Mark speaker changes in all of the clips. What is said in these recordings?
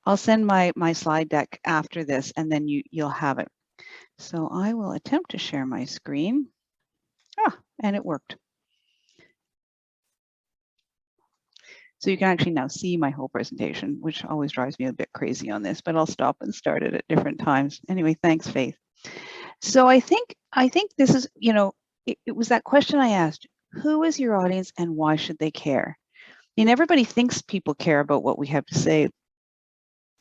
Speaker 1: I'll send my slide deck after this, and then you'll have it. So I will attempt to share my screen. And it worked. So you can actually now see my whole presentation, which always drives me a bit crazy on this, but I'll stop and start it at different times. Anyway, thanks, Faith. So I think this is, it was that question I asked, who is your audience and why should they care? And everybody thinks people care about what we have to say.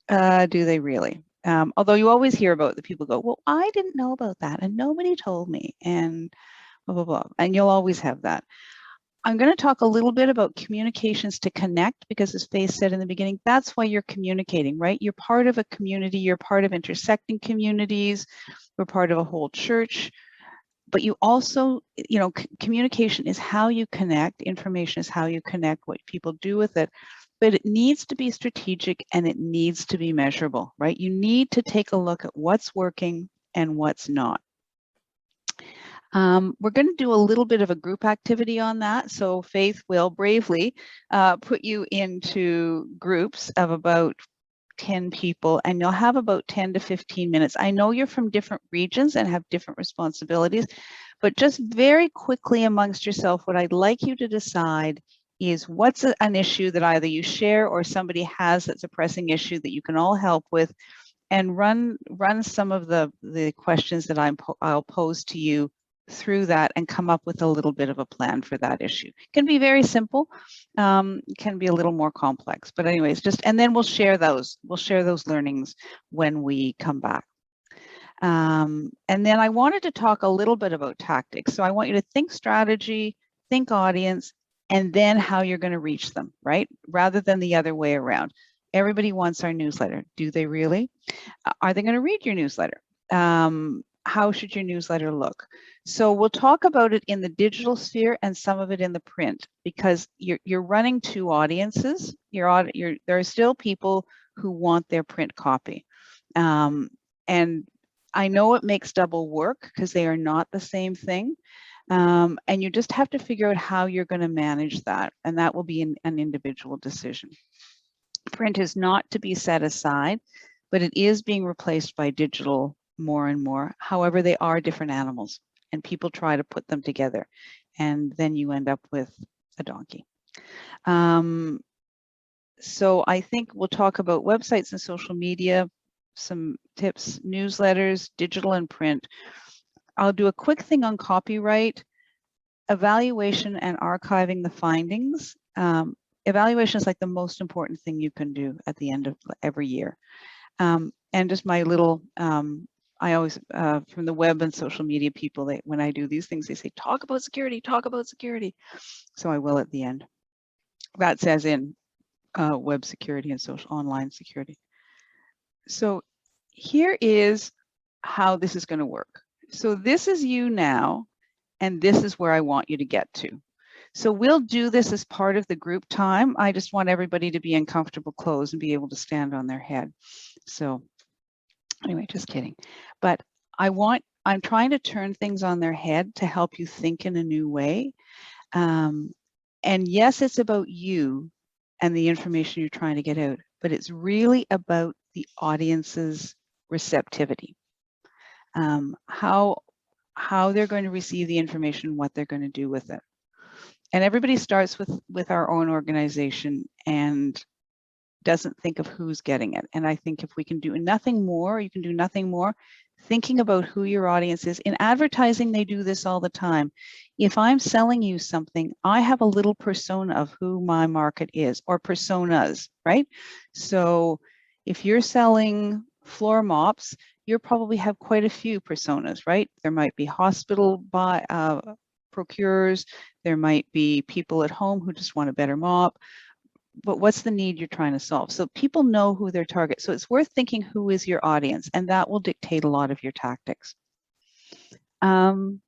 Speaker 1: Do they really? Although you always hear about the people go, well, I didn't know about that and nobody told me and blah, blah, blah. And you'll always have that. I'm going to talk a little bit about communications to connect, because as Faith said in the beginning, that's why you're communicating, right? You're part of a community, you're part of intersecting communities, we're part of a whole church, but you also, communication is how you connect, information is how you connect, what people do with it, but it needs to be strategic and it needs to be measurable, right? You need to take a look at what's working and what's not. We're going to do a little bit of a group activity on that. So Faith will bravely put you into groups of about 10 people, and you'll have about 10 to 15 minutes. I know you're from different regions and have different responsibilities, but just very quickly amongst yourself, what I'd like you to decide is what's an issue that either you share or somebody has that's a pressing issue that you can all help with, and run some of the questions that I'll pose to you through that and come up with a little bit of a plan for that issue. It can be very simple, can be a little more complex, but anyways, and then we'll share those learnings when we come back. And then I wanted to talk a little bit about tactics. So I want you to think strategy, think audience, and then how you're going to reach them, right? Rather than the other way around. Everybody wants our newsletter. Do they really? Are they going to read your newsletter? How should your newsletter look? So we'll talk about it in the digital sphere and some of it in the print, because you're running two audiences. There are still people who want their print copy. And I know it makes double work because they are not the same thing. And you just have to figure out how you're going to manage that. And that will be an individual decision. Print is not to be set aside, but it is being replaced by digital more and more. However, they are different animals and people try to put them together and then you end up with a donkey. So I think we'll talk about websites and social media, some tips, newsletters, digital and print. I'll do a quick thing on copyright, evaluation and archiving the findings. Evaluation is like the most important thing you can do at the end of every year. And just my little, I always, from the web and social media people, when I do these things, they say, talk about security, talk about security. So I will at the end. That's as in web security and social online security. So here is how this is going to work. So this is you now, and this is where I want you to get to. So we'll do this as part of the group time. I just want everybody to be in comfortable clothes and be able to stand on their head. So anyway, just kidding. But I'm trying to turn things on their head to help you think in a new way. And yes, it's about you and the information you're trying to get out, but it's really about the audience's receptivity. How they're going to receive the information, what they're going to do with it. And everybody starts with our own organization and doesn't think of who's getting it. And I think if we can do nothing more, you can do nothing more, thinking about who your audience is. In advertising, they do this all the time. If I'm selling you something, I have a little persona of who my market is, or personas, right? So if you're selling floor mops, you probably have quite a few personas, right? There might be hospital procurers, there might be people at home who just want a better mop, but what's the need you're trying to solve? So people know who their target. So it's worth thinking, who is your audience? And that will dictate a lot of your tactics. And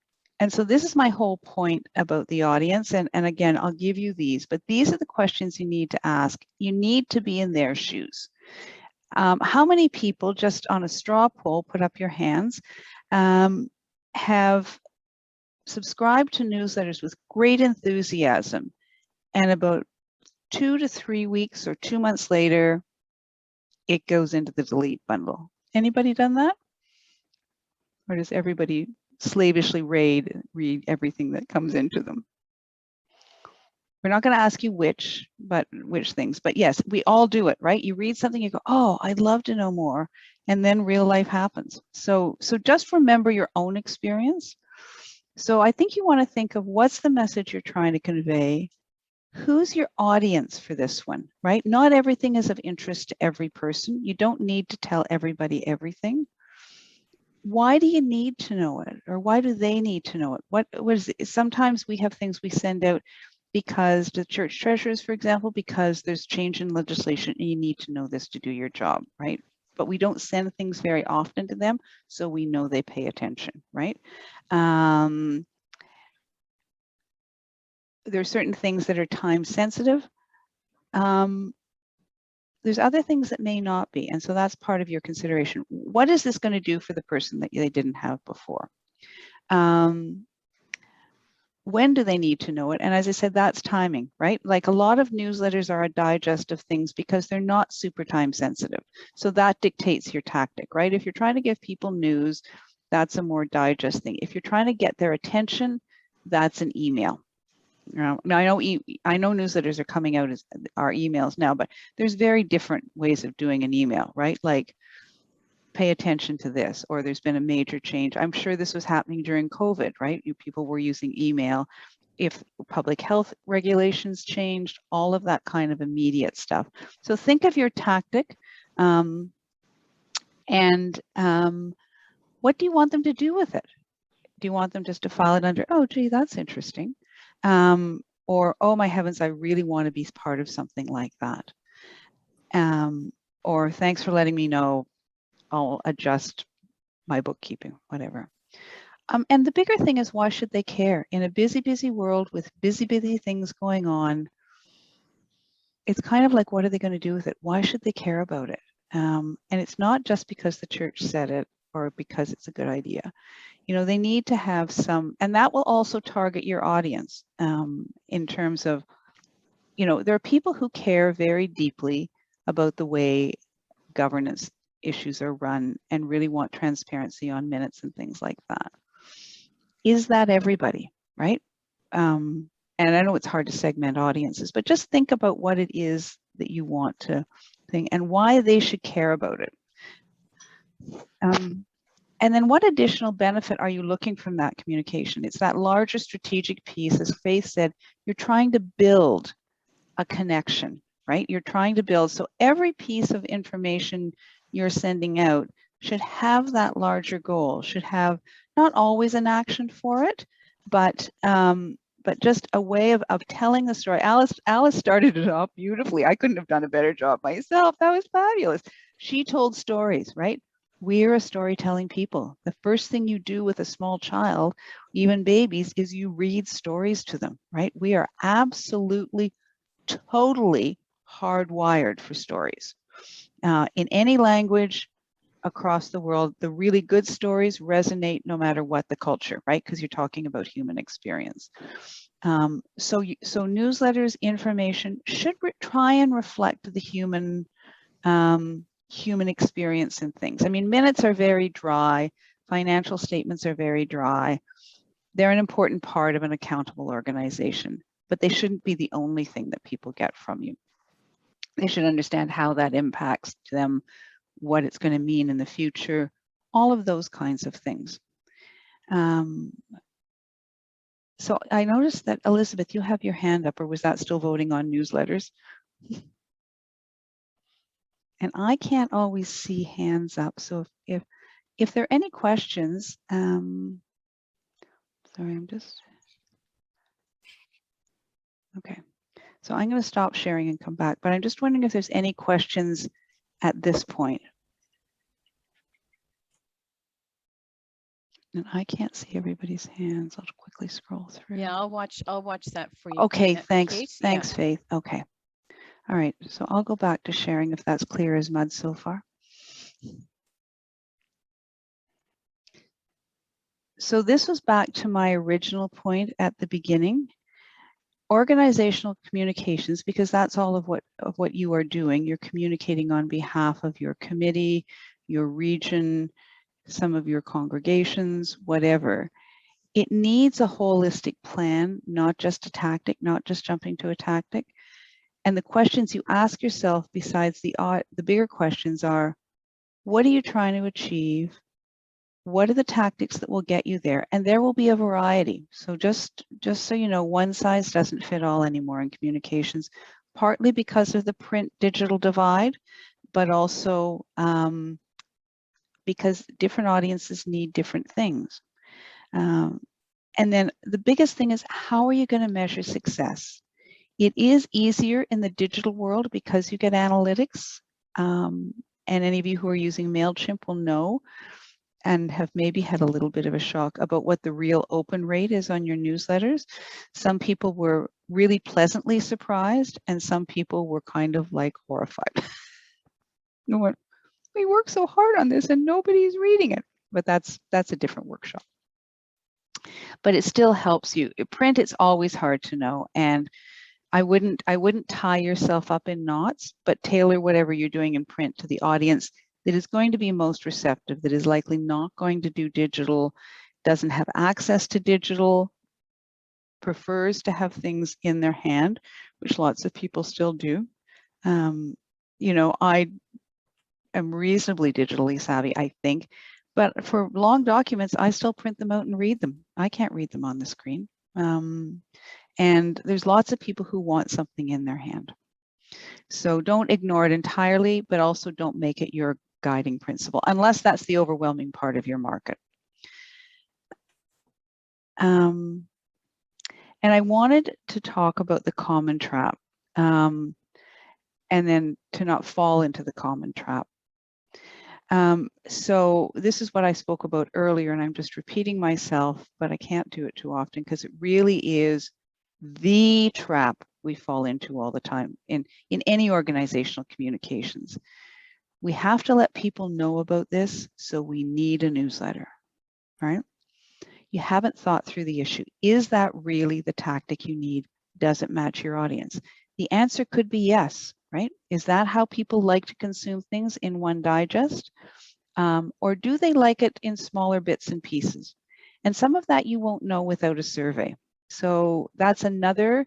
Speaker 1: so this is my whole point about the audience. And again, I'll give you these, but these are the questions you need to ask. You need to be in their shoes. How many people, just on a straw poll, put up your hands, have subscribed to newsletters with great enthusiasm, and about 2 to 3 weeks or 2 months later, it goes into the delete bundle. Anybody done that? Or does everybody slavishly read everything that comes into them? We're not going to ask you which things, but yes, we all do it, right? You read something, you go, oh, I'd love to know more. And then real life happens. So just remember your own experience. So I think you want to think of what's the message you're trying to convey. Who's your audience for this one, right? Not everything is of interest to every person. You don't need to tell everybody everything. Why do you need to know it? Or why do they need to know it? What is it? Sometimes we have things we send out because the church treasurers, for example, because there's change in legislation and you need to know this to do your job, right? But we don't send things very often to them, so we know they pay attention, right? There's certain things that are time sensitive. There's other things that may not be, and so that's part of your consideration. What is this going to do for the person that they didn't have before? When do they need to know it? And as I said, that's timing, right? Like a lot of newsletters are a digest of things because they're not super time sensitive. So that dictates your tactic, right? If you're trying to give people news, that's a more digest thing. If you're trying to get their attention, that's an email. Now I know newsletters are coming out as our emails now, but there's very different ways of doing an email, right? Like, pay attention to this, or there's been a major change. I'm sure this was happening during COVID, right? People were using email. If public health regulations changed, all of that kind of immediate stuff. So think of your tactic, and what do you want them to do with it? Do you want them just to file it under, oh, gee, that's interesting? Or, oh my heavens, I really want to be part of something like that. Or thanks for letting me know, I'll adjust my bookkeeping, whatever. And the bigger thing is, why should they care? In a busy, busy world with busy, busy things going on, it's kind of like, what are they going to do with it? Why should they care about it? And it's not just because the church said it or because it's a good idea. You know, they need to have some, and that will also target your audience in terms of, you know, there are people who care very deeply about the way governance issues are run and really want transparency on minutes and things like that. Is that everybody, right? And I know it's hard to segment audiences, but just think about what it is that you want to think and why they should care about it. And then what additional benefit are you looking from that communication? It's that larger strategic piece. As Faith said, you're trying to build a connection, right? You're trying to build. So every piece of information you're sending out should have that larger goal, should have not always an action for it, but just a way of telling the story. Alice started it off beautifully. I couldn't have done a better job myself. That was fabulous. She told stories, right? We're a storytelling people. The first thing you do with a small child, even babies, is you read stories to them, right? We are absolutely, totally hardwired for stories. In any language across the world, the really good stories resonate no matter what the culture, right? Because you're talking about human experience. So newsletters, information should try and reflect the human experience in things. I mean, minutes are very dry. Financial statements are very dry. They're an important part of an accountable organization, but they shouldn't be the only thing that people get from you. They should understand how that impacts them, what it's going to mean in the future, all of those kinds of things. So I noticed that, Elizabeth, you have your hand up, or was that still voting on newsletters? And I can't always see hands up. So if there are any questions, sorry, I'm just, okay. So I'm going to stop sharing and come back, but I'm just wondering if there's any questions at this point. And I can't see everybody's hands. I'll quickly scroll through.
Speaker 2: Yeah, I'll watch that for you.
Speaker 1: Okay, thanks.
Speaker 2: Kate?
Speaker 1: Thanks, yeah. Faith. Okay. All right, so I'll go back to sharing if that's clear as mud so far. So this was back to my original point at the beginning. organizational communications, because that's all of what you are doing. You're communicating on behalf of your committee, your region, some of your congregations, whatever. It needs a holistic plan, not just a tactic, not just jumping to a tactic. And the questions you ask yourself, besides the bigger questions, are: what are you trying to achieve? What are the tactics that will get you there? And there will be a variety. So just so you know, one size doesn't fit all anymore in communications, partly because of the print digital divide, but also because different audiences need different things. And then the biggest thing is, how are you going to measure success? It is easier in the digital world because you get analytics. And any of you who are using MailChimp will know and have maybe had a little bit of a shock about what the real open rate is on your newsletters. Some people were really pleasantly surprised, and some people were kind of like horrified. You know, we work so hard on this and nobody's reading it. But that's a different workshop. But it still helps you. Print, it's always hard to know. And I wouldn't tie yourself up in knots, but tailor whatever you're doing in print to the audience that is going to be most receptive, that is likely not going to do digital, doesn't have access to digital, prefers to have things in their hand, which lots of people still do. You know, I am reasonably digitally savvy, I think, but for long documents, I still print them out and read them. I can't read them on the screen. And there's lots of people who want something in their hand. So don't ignore it entirely, but also don't make it your guiding principle, unless that's the overwhelming part of your market. And I wanted to talk about the common trap, and then to not fall into the common trap. So this is what I spoke about earlier, and I'm just repeating myself, but I can't do it too often because it really is the trap we fall into all the time in any organizational communications. We have to let people know about this, so we need a newsletter, right? You haven't thought through the issue. Is that really the tactic you need? Does it match your audience? The answer could be yes, right? Is that how people like to consume things, in one digest? Or do they like it in smaller bits and pieces? And some of that you won't know without a survey. So that's another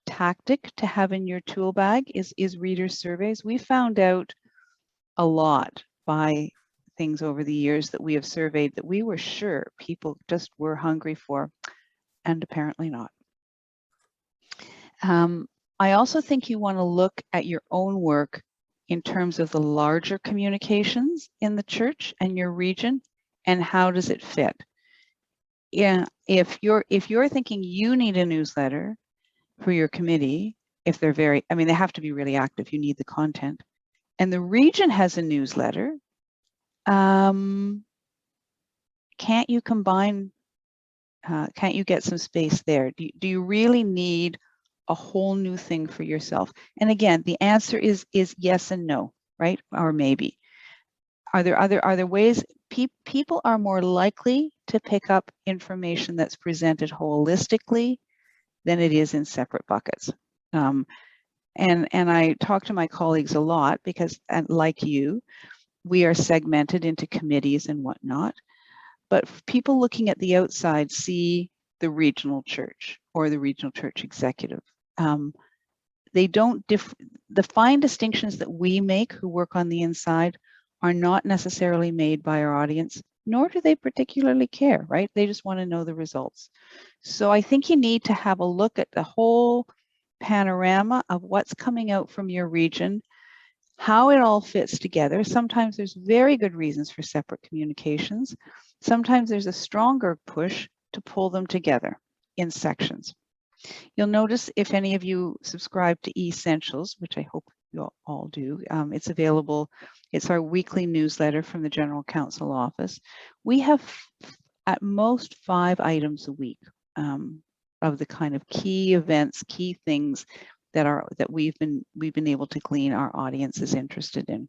Speaker 1: tactic to have in your tool bag is reader surveys. We found out a lot by things over the years that we have surveyed that we were sure people just were hungry for, and apparently not. I also think you want to look at your own work in terms of the larger communications in the church and your region, and how does it fit? Yeah, if you're thinking you need a newsletter for your committee, if they're very, I mean, they have to be really active, you need the content, and the region has a newsletter, can't you combine, can't you get some space there? Do you really need a whole new thing for yourself? And again, the answer is yes and no, right? Or maybe. Are there ways? People are more likely to pick up information that's presented holistically than it is in separate buckets. And I talk to my colleagues a lot because, like you, we are segmented into committees and whatnot. But people looking at the outside see the regional church or the regional church executive. They don't the fine distinctions that we make who work on the inside are not necessarily made by our audience, nor do they particularly care, right? They just want to know the results. So I think you need to have a look at the whole panorama of what's coming out from your region, how it all fits together. Sometimes there's very good reasons for separate communications. Sometimes there's a stronger push to pull them together in sections. You'll notice, if any of you subscribe to Essentials, which I hope you all do, it's available. It's our weekly newsletter from the General Counsel Office. We have at most 5 items a week of the kind of key events, key things that we've been able to glean our audience is interested in.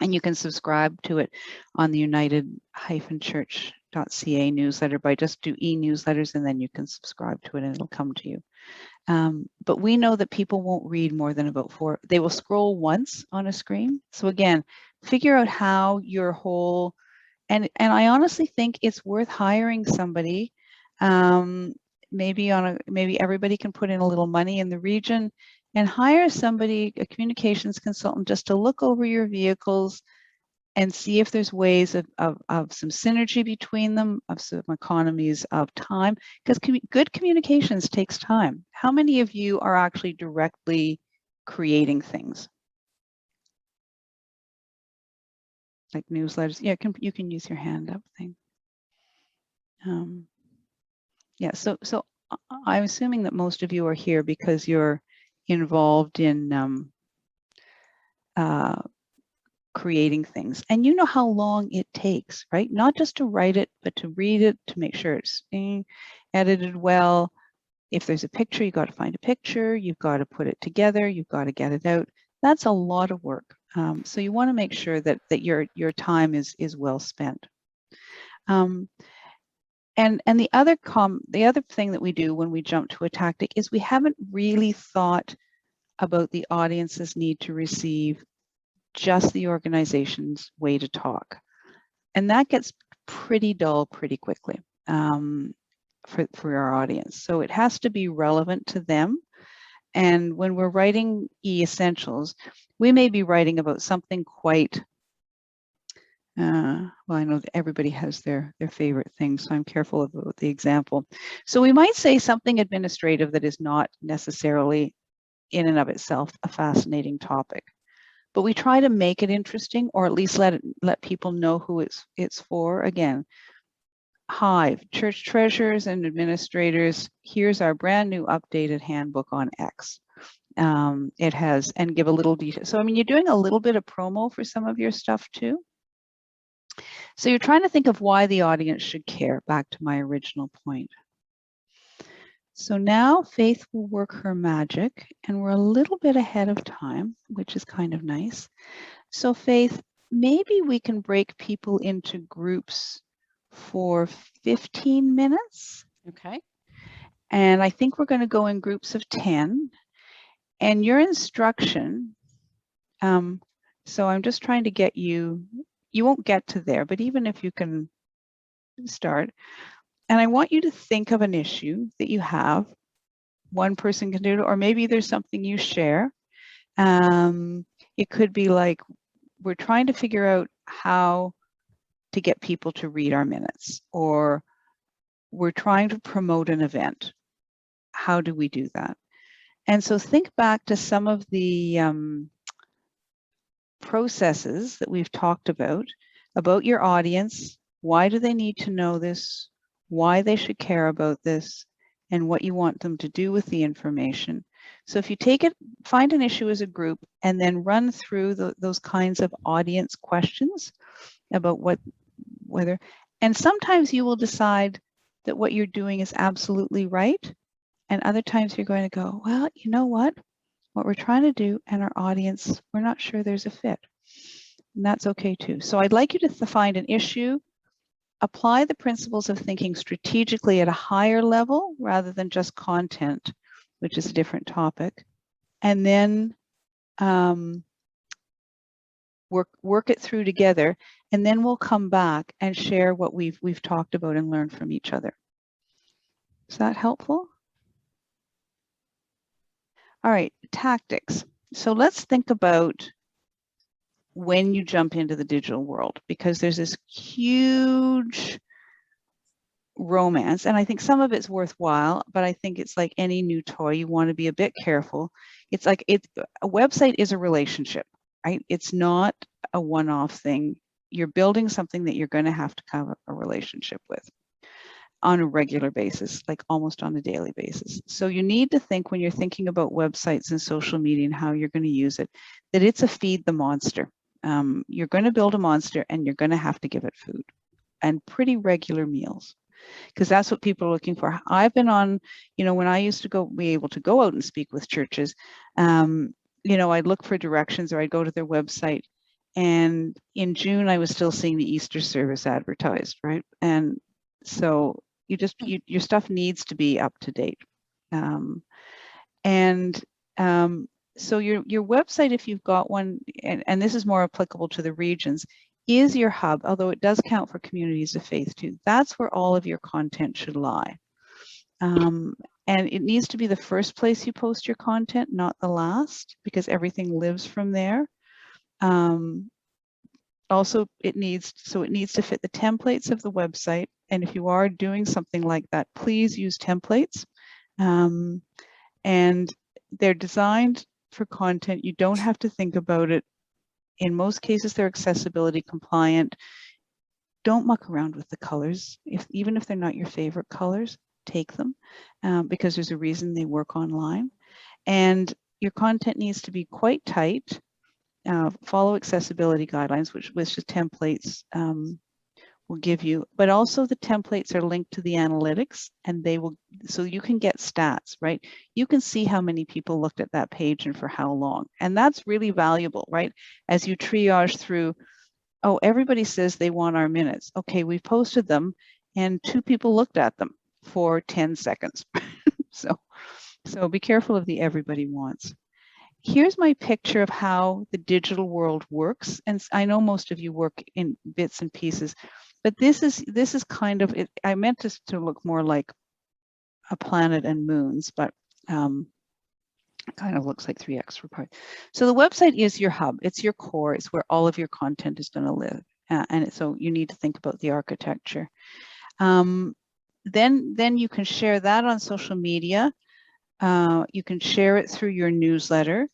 Speaker 1: And you can subscribe to it on the united-church.ca newsletter by just do e-newsletters, and then you can subscribe to it and it'll come to you. But we know that people won't read more than about 4. They will scroll once on a screen. So again, figure out how your whole, and I honestly think it's worth hiring somebody. Maybe everybody can put in a little money in the region and hire somebody, a communications consultant, just to look over your vehicles and see if there's ways of some synergy between them, of some economies of time, because good communications takes time. How many of you are actually directly creating things? Like newsletters? Yeah, you can use your hand up thing. Yeah, so I'm assuming that most of you are here because you're involved in creating things, and you know how long it takes, right? Not just to write it, but to read it, to make sure it's edited well. If there's a picture, you got to find a picture, you've got to put it together, you've got to get it out. That's a lot of work. So you want to make sure that your time is well spent. And the other thing that we do when we jump to a tactic is we haven't really thought about the audience's need to receive just the organization's way to talk. And that gets pretty dull pretty quickly for our audience. So it has to be relevant to them. And when we're writing e-essentials, we may be writing about something quite, well, I know that everybody has their favorite things, so I'm careful about the example. So we might say something administrative that is not necessarily in and of itself a fascinating topic, but we try to make it interesting, or at least let people know who it's for. Again, Hive, church treasurers and administrators, here's our brand new updated handbook on X. It has, and give a little detail. So I mean, you're doing a little bit of promo for some of your stuff too. So you're trying to think of why the audience should care, back to my original point. So now Faith will work her magic, and we're a little bit ahead of time, which is kind of nice. So Faith, maybe we can break people into groups for 15 minutes.
Speaker 2: Okay.
Speaker 1: And I think we're going to go in groups of 10. And your instruction, so I'm just trying to get you won't get to there, but even if you can start, and I want you to think of an issue that you have. One person can do it, or maybe there's something you share. It could be like, we're trying to figure out how to get people to read our minutes, or we're trying to promote an event. How do we do that? And so think back to some of the processes that we've talked about your audience. Why do they need to know this? Why they should care about this, and what you want them to do with the information. So if you take it, find an issue as a group, and then run through those kinds of audience questions about whether, and sometimes you will decide that what you're doing is absolutely right. And other times you're going to go, well, you know what we're trying to do, and our audience, we're not sure there's a fit. And that's okay too. So I'd like you to find an issue, apply the principles of thinking strategically at a higher level rather than just content, which is a different topic, and then work it through together, and then we'll come back and share what we've talked about and learn from each other. Is that helpful? All right, tactics. So let's think about when you jump into the digital world, because there's this huge romance, and I think some of it's worthwhile, but I think it's like any new toy, you want to be a bit careful. It's like a website is a relationship, right? It's not a one-off thing. You're building something that you're going to have to have a relationship with on a regular basis, like almost on a daily basis. So you need to think, when you're thinking about websites and social media and how you're going to use it, that it's a feed the monster. You're going to build a monster, and you're going to have to give it food and pretty regular meals, because that's what people are looking for. I've been on, when I used to be able to go out and speak with churches, I'd look for directions, or I'd go to their website, and in June I was still seeing the Easter service advertised, right? And so your stuff needs to be up to date. And so your website, if you've got one, and this is more applicable to the regions, is your hub, although it does count for communities of faith too. That's where all of your content should lie. And it needs to be the first place you post your content, not the last, because everything lives from there. Also, it needs to fit the templates of the website. And if you are doing something like that, please use templates. And they're designed for content. You don't have to think about it. In most cases, they're accessibility compliant. Don't muck around with the colors. Even if they're not your favorite colors, take them because there's a reason they work online. And your content needs to be quite tight. Follow accessibility guidelines, which the templates will give you, but also the templates are linked to the analytics, and they will, so you can get stats, right? You can see how many people looked at that page and for how long. And that's really valuable, right? As you triage through, oh, everybody says they want our minutes. Okay, we've posted them and 2 people looked at them for 10 seconds. So be careful of the everybody wants. Here's my picture of how the digital world works. And I know most of you work in bits and pieces, but this is kind of it. I meant this to look more like a planet and moons, but kind of looks like 3 extra parts. So the website is your hub. It's your core. It's where all of your content is going to live. And so you need to think about the architecture. Then you can share that on social media. You can share it through your newsletter.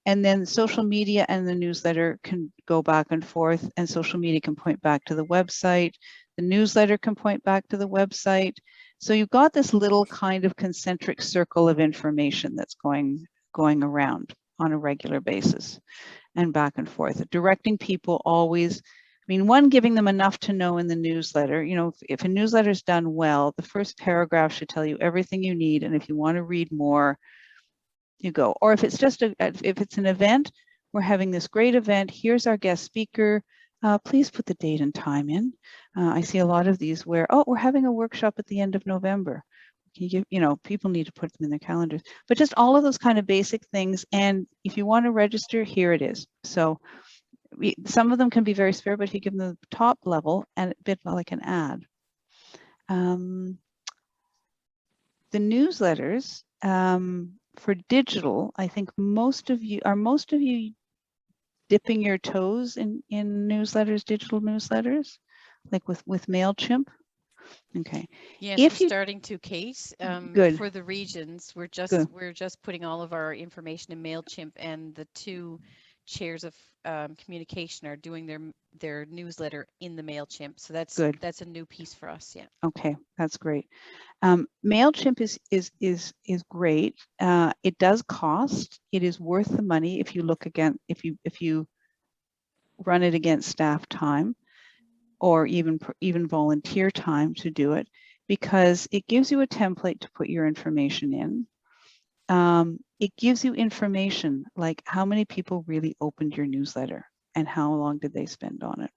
Speaker 1: And then social media and the newsletter can go back and forth, and social media can point back to the website. The newsletter can point back to the website. So you've got this little kind of concentric circle of information that's going around on a regular basis and back and forth. Directing people always, I mean, one, giving them enough to know in the newsletter. You know, if a newsletter is done well, the first paragraph should tell you everything you need. And if you want to read more, you go. Or if it's just if it's an event, we're having this great event, here's our guest speaker, please put the date and time in. I see a lot of these where, oh, we're having a workshop at the end of November. Can you give, you know, people need to put them in their calendars, but just all of those kind of basic things. And if you want to register, here it is. So some of them can be very spare, but if you give them the top level and a bit like an ad. The newsletters, for digital, I think most of you dipping your toes in newsletters, digital newsletters, like with MailChimp? Okay.
Speaker 2: Yes, we're starting to, Kate.
Speaker 1: Good.
Speaker 2: For the regions, we're just putting all of our information in MailChimp, and the 2 chairs of communication are doing their newsletter in the MailChimp. So that's good. That's a new piece for us. Yeah. Okay, that's great. MailChimp is great. It does cost. It is worth the money if you look again, if you run it against staff time or even volunteer time to do it, because it gives you a template to put your information in. It gives you information like how many people really opened your newsletter and how long did they spend on it.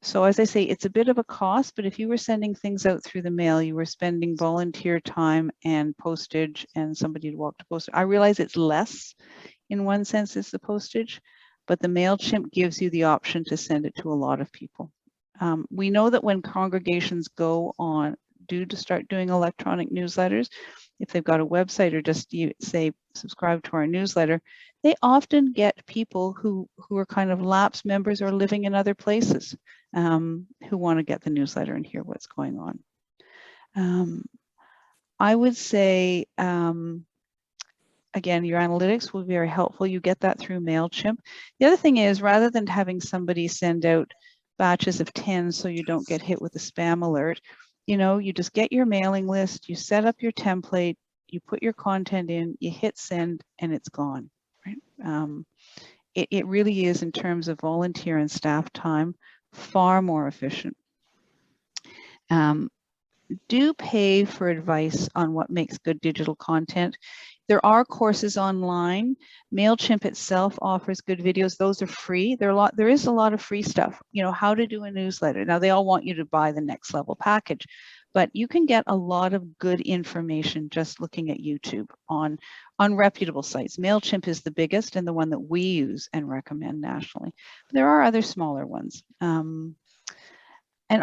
Speaker 2: So as I say, it's a bit of a cost, but if you were sending things out through the mail, you were spending volunteer time and postage and somebody to walk to post. I realize it's less in one sense as the postage, but the MailChimp gives you the option to send it to a lot of people. We know that when congregations to start doing electronic newsletters, if they've got a website or just say subscribe to our newsletter, they often get people who are kind of lapsed members or living in other places who want to get the newsletter and hear what's going on. I would say, again, your analytics will be very helpful. You get that through MailChimp. The other thing is, rather than having somebody send out batches of 10 so you don't get hit with a spam alert, you know, you just get your mailing list, you set up your template, you put your content in, you hit send, and it's gone. Right? It really is, in terms of volunteer and staff time, far more efficient. Do pay for advice on what makes good digital content. There are courses online. MailChimp itself offers good videos. Those are free. There is a lot of free stuff. You know, how to do a newsletter. Now, they all want you to buy the next level package,
Speaker 1: but you can get a lot of good information just looking at YouTube on reputable sites. MailChimp is the biggest and the one that we use and recommend nationally. But there are other smaller ones. And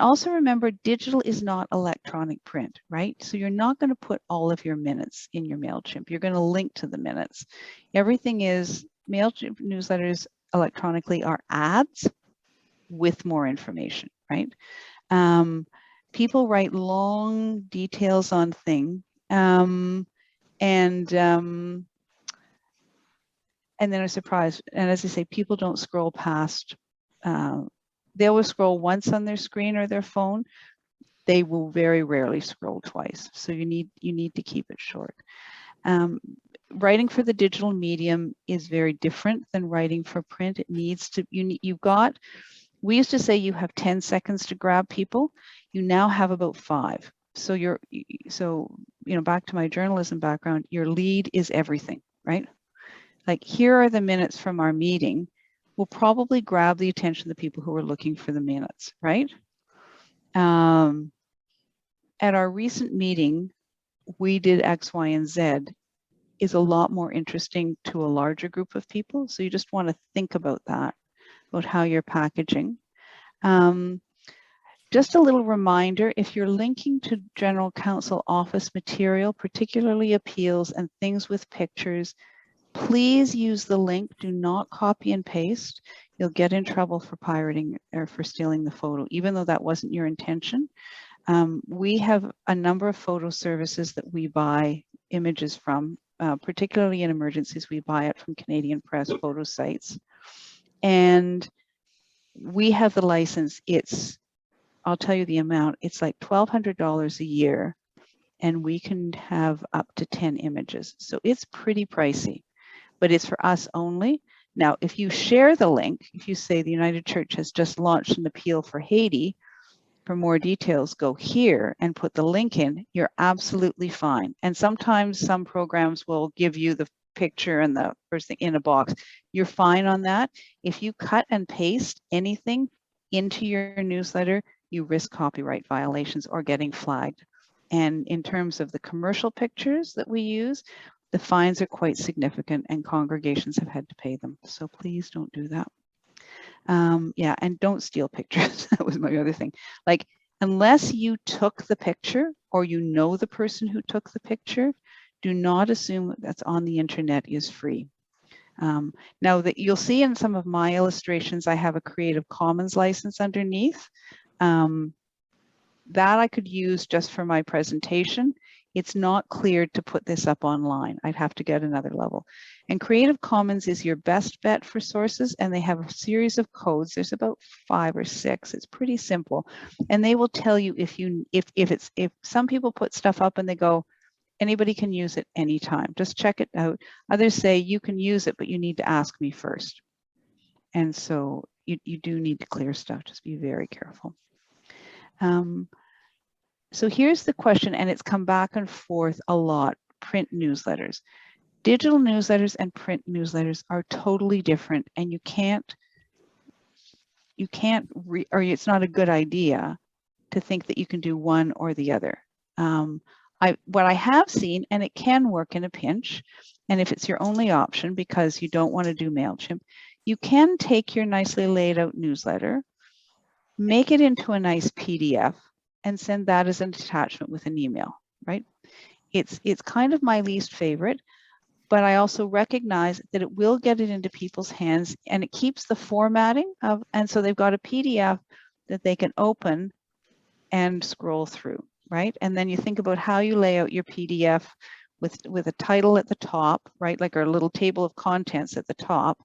Speaker 1: also remember, digital is not electronic print, right? So you're not going to put all of your minutes in your MailChimp. You're going to link to the minutes. Everything is, MailChimp newsletters electronically are ads with more information, right? People write long details on thing, and then are surprised. And as I say, people don't scroll past. They will scroll once on their screen or their phone. They will very rarely scroll twice. So you need to keep it short. Writing for the digital medium is very different than writing for print. It needs to, we used to say you have 10 seconds to grab people. You now have about 5. So back to my journalism background, your lead is everything, right? Like, here are the minutes from our meeting. Will probably grab the attention of the people who are looking for the minutes, right? At our recent meeting, we did X, Y, and Z is a lot more interesting to a larger group of people. So you just want to think about that, about how you're packaging. Just a little reminder, if you're linking to General Counsel office material, particularly appeals and things with pictures, please use the link. Do not copy and paste. You'll get in trouble for pirating or for stealing the photo, even though that wasn't your intention. We have a number of photo services that we buy images from, particularly in emergencies. We buy it from Canadian Press photo sites. And we have the license. I'll tell you the amount. It's like $1,200 a year, and we can have up to 10 images. So it's pretty pricey, but it's for us only. Now, if you share the link, if you say the United Church has just launched an appeal for Haiti, for more details, go here and put the link in, you're absolutely fine. And sometimes some programs will give you the picture and the first thing in a box. You're fine on that. If you cut and paste anything into your newsletter, you risk copyright violations or getting flagged. And in terms of the commercial pictures that we use, the fines are quite significant and congregations have had to pay them. So please don't do that. Yeah, and don't steal pictures. That was my other thing. Like, unless you took the picture or you know the person who took the picture, do not assume that's on the internet is free. Now, that you'll see in some of my illustrations, I have a Creative Commons license underneath. That I could use just for my presentation. It's not cleared to put this up online. I'd have to get another level. And Creative Commons is your best bet for sources, and they have a series of codes. There's about 5 or 6. It's pretty simple. And they will tell you if some people put stuff up and they go, anybody can use it anytime. Just check it out. Others say you can use it, but you need to ask me first. And so you do need to clear stuff. Just be very careful. So here's the question, and it's come back and forth a lot. Print newsletters. Digital newsletters and print newsletters are totally different, and it's not a good idea to think that you can do one or the other. What I have seen, and it can work in a pinch, and if it's your only option because you don't want to do MailChimp, you can take your nicely laid out newsletter, make it into a nice PDF, and send that as an attachment with an email, right? It's kind of my least favorite, but I also recognize that it will get it into people's hands, and it keeps the formatting of, and so they've got a PDF that they can open and scroll through, right? And then you think about how you lay out your PDF with a title at the top, right? Like our little table of contents at the top,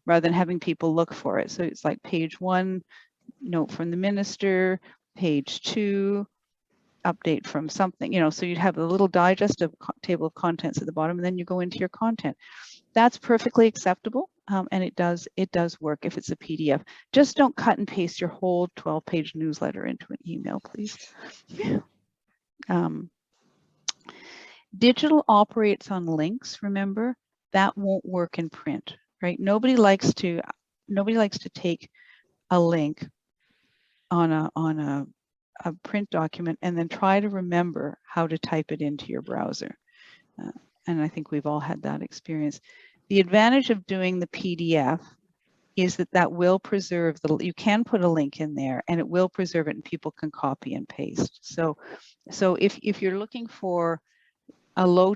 Speaker 1: rather than having people look for it. So it's like page 1, note from the minister, page 2, update from something, so you'd have a little digest of table of contents at the bottom, and then you go into your content. That's perfectly acceptable, and it does work if it's a PDF. Just don't cut and paste your whole 12-page newsletter into an email, please. Digital operates on links, remember? That won't work in print, right? Nobody likes to take a link on a a print document and then try to remember how to type it into your browser. And I think we've all had that experience. The advantage of doing the PDF is that will preserve you can put a link in there and it will preserve it and people can copy and paste. So if you're looking for a low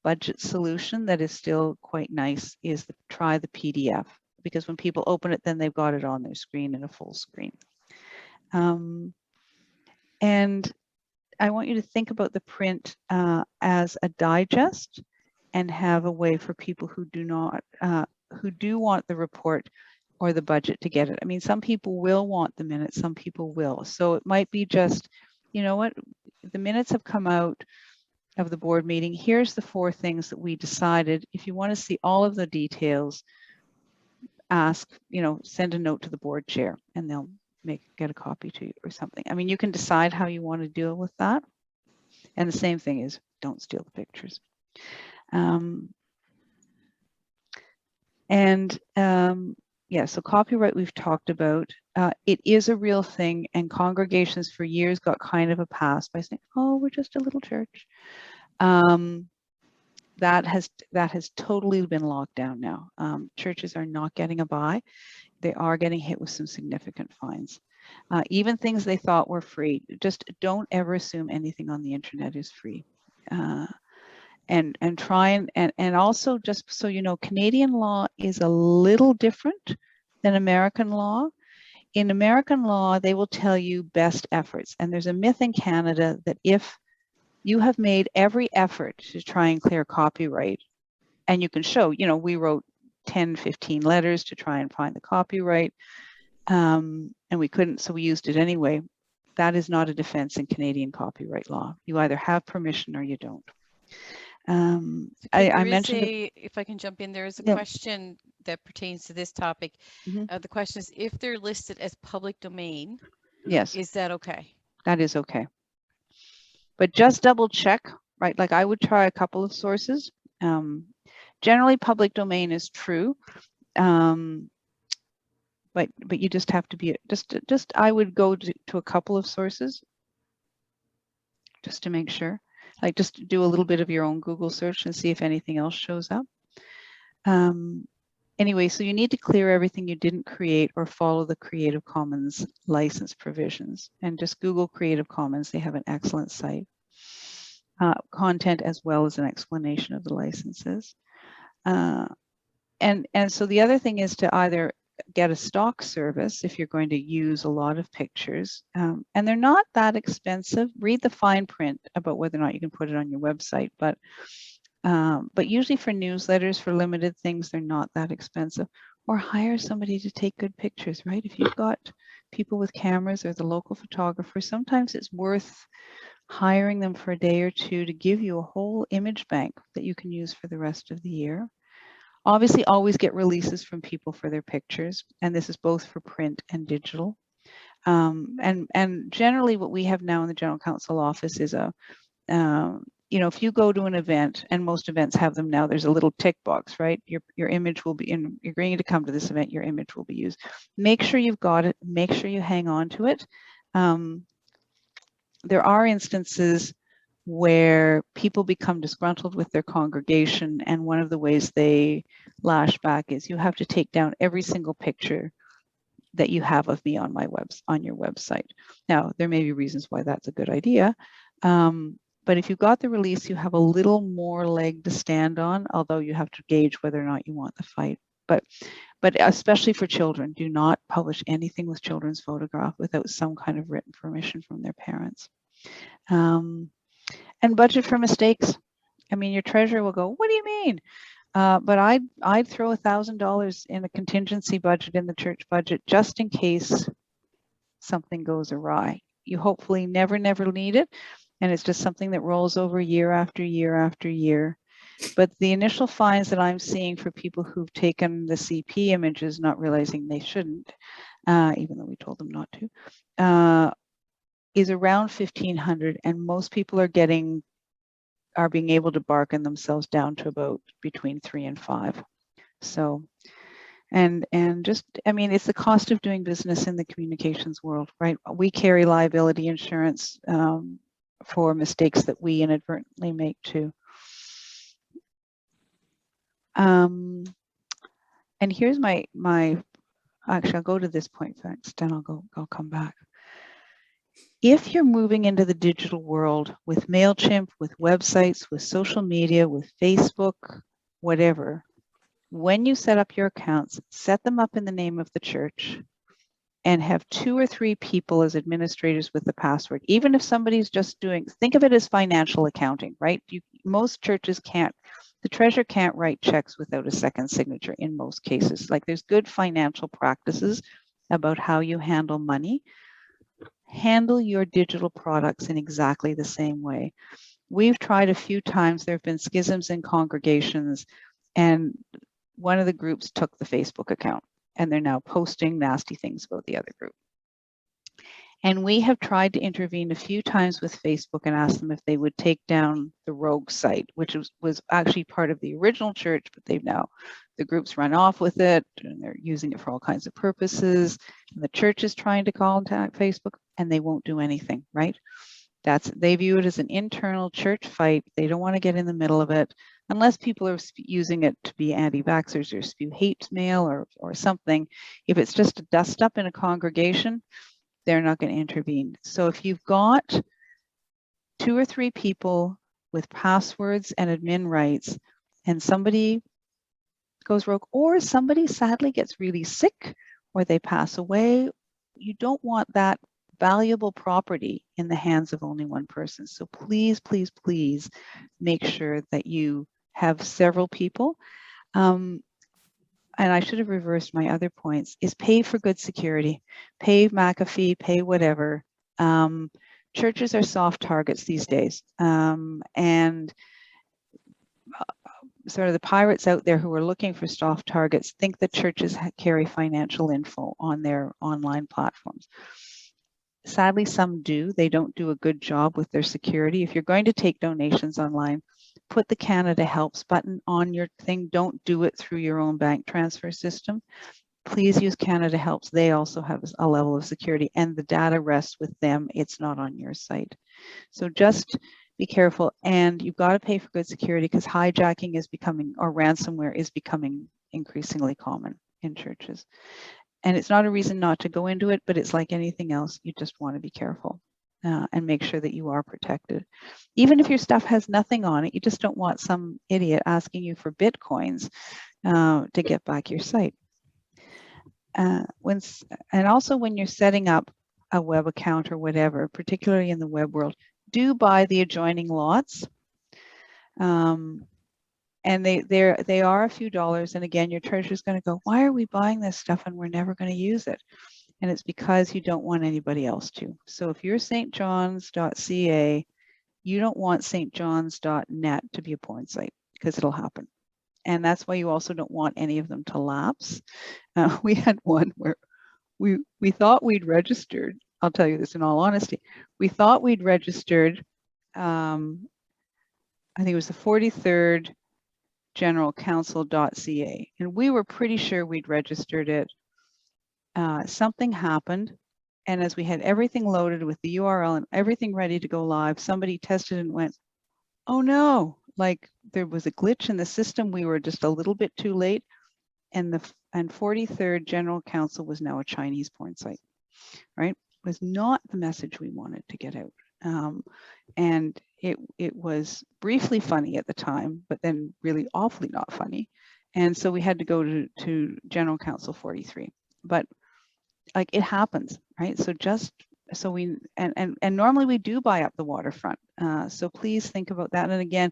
Speaker 1: budget solution that is still quite nice, is try the PDF, because when people open it, then they've got it on their screen in a full screen. And I want you to think about the print as a digest and have a way for people who do want the report or the budget to get it. I mean, some people will want the minutes, some people will. So it might be just, you know what, the minutes have come out of the board meeting. Here's the 4 things that we decided. If you want to see all of the details, send a note to the board chair and they'll get a copy to you or something. I mean, you can decide how you want to deal with that. And the same thing is, don't steal the pictures. Yeah, so copyright we've talked about. It is a real thing, and congregations for years got kind of a pass by saying, oh, we're just a little church. That has totally been locked down now. Churches are not getting a buy. They are getting hit with some significant fines. Even things they thought were free. Just don't ever assume anything on the internet is free. And try and also, just so you know, Canadian law is a little different than American law. In American law, they will tell you best efforts. And there's a myth in Canada that if you have made every effort to try and clear copyright, and you can show, we wrote 10, 15 letters to try and find the copyright, and we couldn't, so we used it anyway. That is not a defense in Canadian copyright law. You either have permission or you don't. I mentioned,
Speaker 2: if I can jump in, there is a
Speaker 1: yeah.
Speaker 2: question that pertains to this topic. The question is, if they're listed as public domain,
Speaker 1: yes,
Speaker 2: is that okay?
Speaker 1: That is okay. But just double check, right? Like I would try a couple of sources. Generally, public domain is true, but you just have to be I would go to a couple of sources just to make sure. Like just do a little bit of your own Google search and see if anything else shows up. Anyway, so you need to clear everything you didn't create or follow the Creative Commons license provisions. And just Google Creative Commons, they have an excellent site. Content as well as an explanation of the licenses. And so the other thing is to either get a stock service if you're going to use a lot of pictures, and they're not that expensive. Read the fine print about whether or not you can put it on your website, but usually for newsletters, for limited things, they're not that expensive. Or hire somebody to take good pictures, right? If you've got people with cameras or the local photographer, sometimes it's worth hiring them for a day or two to give you a whole image bank that you can use for the rest of the year. Obviously, always get releases from people for their pictures, and this is both for print and digital. And generally what we have now in the General Counsel office is if you go to an event, and most events have them now, there's a little tick box, right? Your image will be in, you're agreeing to come to this event, your image will be used. Make sure you've got it, make sure you hang on to it. There are instances where people become disgruntled with their congregation, and one of the ways they lash back is you have to take down every single picture that you have of me on your website. Now, there may be reasons why that's a good idea, but if you've got the release, you have a little more leg to stand on, although you have to gauge whether or not you want the fight. But especially for children, do not publish anything with children's photograph without some kind of written permission from their parents. And budget for mistakes. I mean, your treasurer will go, what do you mean? But I'd throw $1,000 in a contingency budget in the church budget just in case something goes awry. You hopefully never need it. And it's just something that rolls over year after year after year. But the initial fines that I'm seeing for people who've taken the CP images, not realizing they shouldn't, even though we told them not to, is around $1,500, and most people are being able to bargain themselves down to about between 3 and 5. So And just, I mean, it's the cost of doing business in the communications world, right? We carry liability insurance for mistakes that we inadvertently make too. And here's my actually, I'll go to this point first, then I'll come back. If you're moving into the digital world with MailChimp, with websites, with social media, with Facebook, whatever, when you set up your accounts, set them up in the name of the church and have 2 or 3 people as administrators with the password. Even if somebody's just doing, think of it as financial accounting, right? Most churches can't, the treasurer can't write checks without a second signature in most cases. Like, there's good financial practices about how you handle money. Handle your digital products in exactly the same way. We've tried a few times. There have been schisms in congregations, and one of the groups took the Facebook account, and they're now posting nasty things about the other group. And we have tried to intervene a few times with Facebook and asked them if they would take down the rogue site, which was actually part of the original church, but they've now, the groups run off with it and they're using it for all kinds of purposes. And the church is trying to contact Facebook and they won't do anything, right? They view it as an internal church fight. They don't want to get in the middle of it unless people are using it to be anti-vaxxers or spew hate mail or something. If it's just a dust up in a congregation, they're not going to intervene. So if you've got 2 or 3 people with passwords and admin rights and somebody goes rogue, or somebody sadly gets really sick or they pass away, you don't want that valuable property in the hands of only one person. So please, please, please make sure that you have several people. And I should have reversed my other points, is pay for good security, pay McAfee, pay whatever. Churches are soft targets these days. And sort of the pirates out there who are looking for soft targets think that churches carry financial info on their online platforms. Sadly, some do. They don't do a good job with their security. If you're going to take donations online, put the Canada Helps button on your thing. Don't do it through your own bank transfer system. Please use Canada Helps. They also have a level of security and the data rests with them. It's not on your site. So just be careful, and you've got to pay for good security because hijacking is becoming, or ransomware is becoming increasingly common in churches. And it's not a reason not to go into it, but it's like anything else. You just want to be careful and make sure that you are protected. Even if your stuff has nothing on it, you just don't want some idiot asking you for Bitcoins to get back your site. And also when you're setting up a web account or whatever, particularly in the web world, do buy the adjoining lots. And they are a few dollars. And again, your treasurer's going to go, why are we buying this stuff and we're never going to use it? And it's because you don't want anybody else to. So if you're stjohns.ca, you don't want stjohns.net to be a porn site because it'll happen. And that's why you also don't want any of them to lapse. We had one where we thought we'd registered. I'll tell you this in all honesty. We thought we'd registered, I think it was the 43rd General Council.ca, and we were pretty sure we'd registered it. Something happened, and as we had everything loaded with the URL and everything ready to go live, somebody tested and went, oh no, like there was a glitch in the system. We were just a little bit too late, and 43rd General Council was now a Chinese porn site, right? It was not the message we wanted to get out. And it was briefly funny at the time, but then really awfully not funny. And so we had to go to General Council 43. But like it happens, right? So just so we, and normally we do buy up the waterfront. So please think about that. And again,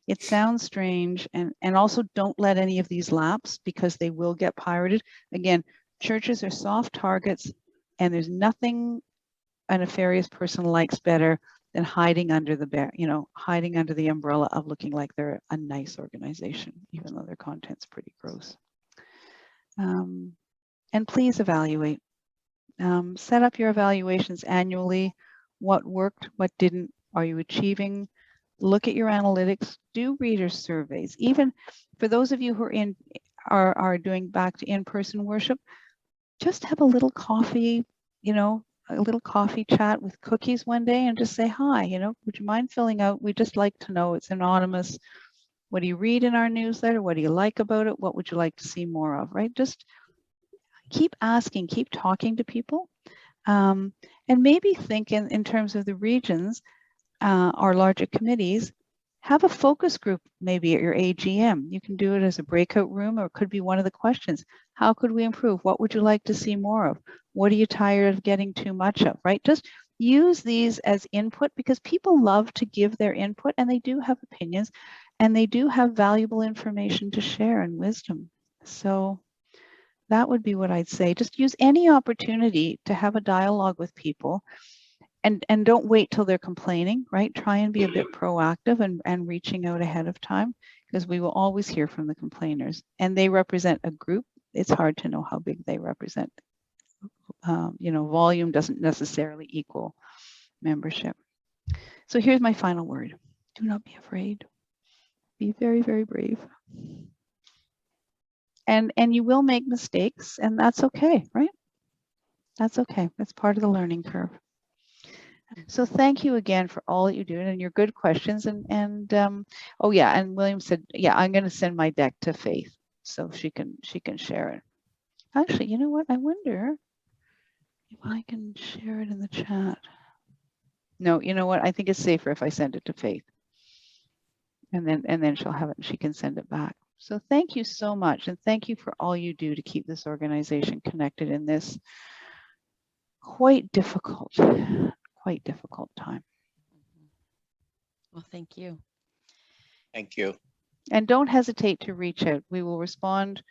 Speaker 1: it sounds strange, and also don't let any of these lapse because they will get pirated. Again, churches are soft targets, and there's nothing a nefarious person likes better than hiding under the umbrella of looking like they're a nice organization, even though their content's pretty gross. And please evaluate. Set up your evaluations annually. What worked, what didn't, are you achieving? Look at your analytics, do reader surveys. Even for those of you who are in are doing back to in-person worship, just have a little coffee, you know, a little coffee chat with cookies one day and just say hi, you know, would you mind filling out? We just like to know. It's anonymous. What do you read in our newsletter? What do you like about it? What would you like to see more of, right? Just keep asking, keep talking to people. And maybe think in terms of the regions or larger committees, have a focus group maybe at your AGM. You can do it as a breakout room, or it could be one of the questions. How could we improve? What would you like to see more of? What are you tired of getting too much of, right? Just use these as input, because people love to give their input, and they do have opinions, and they do have valuable information to share and wisdom. So that would be what I'd say. Just use any opportunity to have a dialogue with people. And don't wait till they're complaining, right? Try and be a bit proactive and reaching out ahead of time, because we will always hear from the complainers, and they represent a group. It's hard to know how big they represent. You know, volume doesn't necessarily equal membership. So here's my final word. Do not be afraid. Be very, very brave. And you will make mistakes, and that's okay, right? That's okay. That's part of the learning curve. So thank you again for all that you're doing and your good questions. And oh yeah, and William said, yeah, I'm going to send my deck to Faith so she can share it. Actually, you know what? I wonder if I can share it in the chat. No, you know what? I think it's safer if I send it to Faith, and then she'll have it and she can send it back. So thank you so much, and thank you for all you do to keep this organization connected in this quite difficult time.
Speaker 2: Well, thank you.
Speaker 3: Thank you.
Speaker 1: And don't hesitate to reach out. We will respond